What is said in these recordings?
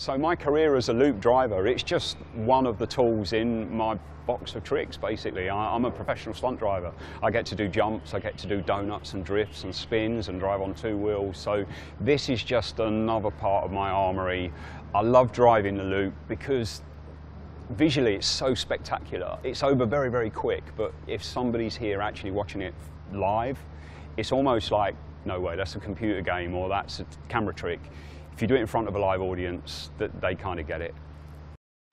So my career as a loop driver, it's just one of the tools in my box of tricks, basically. I'm a professional stunt driver. I get to do jumps, I get to do donuts and drifts and spins and drive on two wheels. So this is just another part of my armory. I love driving the loop because visually it's so spectacular. It's over very, very quick, but if somebody's here actually watching it live, it's almost like, no way, that's a computer game or that's a camera trick. If you do it in front of a live audience, they kind of get it.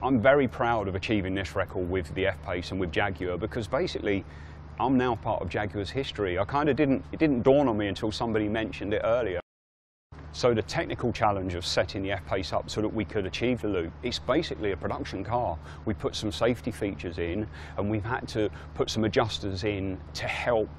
I'm very proud of achieving this record with the F-Pace and with Jaguar because basically I'm now part of Jaguar's history. It didn't dawn on me until somebody mentioned it earlier. So the technical challenge of setting the F-Pace up so that we could achieve the loop, it's basically a production car. We put some safety features in and we've had to put some adjusters in to help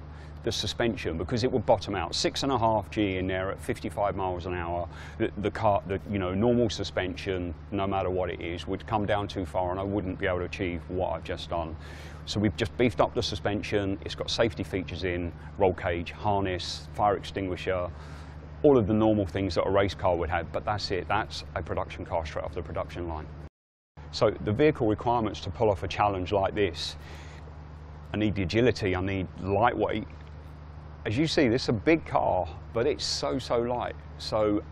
the suspension because it would bottom out. 6.5 G in there at 55 miles an hour. The car, normal suspension, no matter what it is, would come down too far and I wouldn't be able to achieve what I've just done. So we've just beefed up the suspension. It's got safety features in, roll cage, harness, fire extinguisher, all of the normal things that a race car would have, but that's it. That's a production car straight off the production line. So the vehicle requirements to pull off a challenge like this, I need the agility, I need lightweight. As you see, this is a big car, but it's so light. So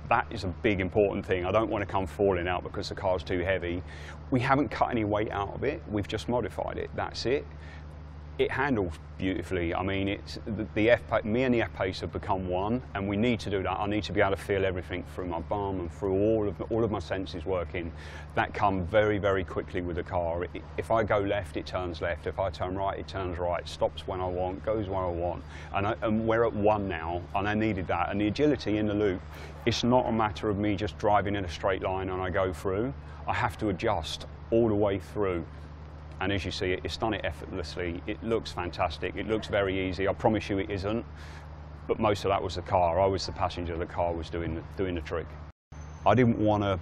that is a big important thing. I don't want to come falling out because the car's too heavy. We haven't cut any weight out of it. We've just modified it. That's it. It handles beautifully. I mean, me and the F-Pace have become one, and we need to do that. I need to be able to feel everything through my bum and through all of my senses working. That come very, very quickly with the car. If I go left, it turns left. If I turn right, it turns right. Stops when I want, goes where I want. And we're at one now, and I needed that. And the agility in the loop, it's not a matter of me just driving in a straight line and I go through. I have to adjust all the way through. And as you see, it's done it effortlessly. It looks fantastic. It looks very easy. I promise you it isn't. But most of that was the car. I was the passenger. The car was doing the trick. I didn't want to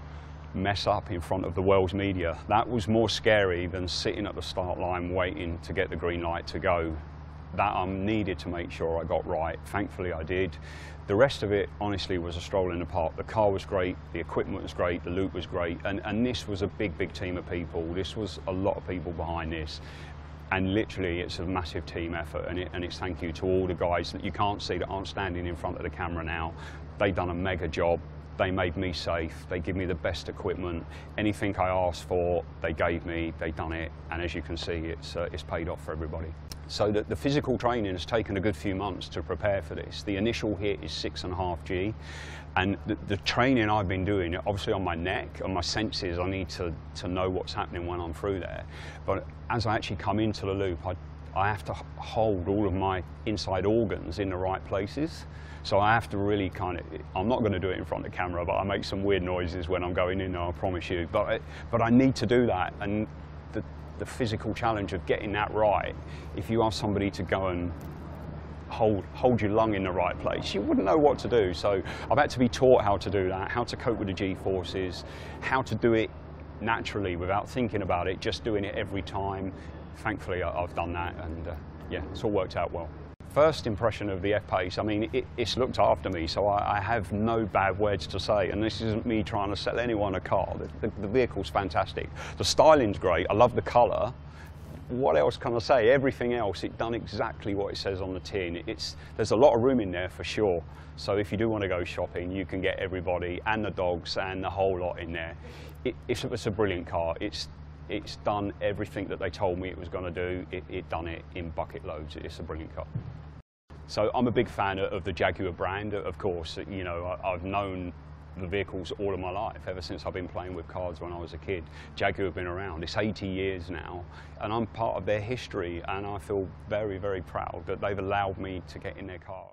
mess up in front of the world's media. That was more scary than sitting at the start line waiting to get the green light to go. That I needed to make sure I got right. Thankfully I did. The rest of it, honestly, was a stroll in the park. The car was great, the equipment was great, the loop was great, and this was a big team of people. This was a lot of people behind this. And literally, it's a massive team effort, and it's thank you to all the guys that you can't see that aren't standing in front of the camera now. They've done a mega job. They made me safe. They give me the best equipment. Anything I asked for, they gave me. They've done it, and as you can see, it's paid off for everybody. So the physical training has taken a good few months to prepare for this. The initial hit is 6.5 G, and the training I've been doing, obviously on my neck and my senses, I need to know what's happening when I'm through there. But as I actually come into the loop, I have to hold all of my inside organs in the right places. So I have to really I'm not going to do it in front of the camera, but I make some weird noises when I'm going in there, I promise you. But I need to do that, and the physical challenge of getting that right, if you ask somebody to go and hold your lung in the right place, you wouldn't know what to do. So I've had to be taught how to do that, how to cope with the G-forces, how to do it naturally without thinking about it, just doing it every time. Thankfully, I've done that, and yeah, it's all worked out well. First impression of the F-Pace, I mean, it's looked after me, so I have no bad words to say, and this isn't me trying to sell anyone a car. The vehicle's fantastic. The styling's great. I love the colour. What else can I say? Everything else, it's done exactly what it says on the tin. There's a lot of room in there for sure. So if you do want to go shopping, you can get everybody and the dogs and the whole lot in there. It's a brilliant car. It's done everything that they told me it was going to do. It done it in bucket loads. It's a brilliant car. So I'm a big fan of the Jaguar brand, of course. You know, I've known the vehicles all of my life, ever since I've been playing with cars when I was a kid. Jaguar have been around. It's 80 years now, and I'm part of their history, and I feel very, very proud that they've allowed me to get in their car.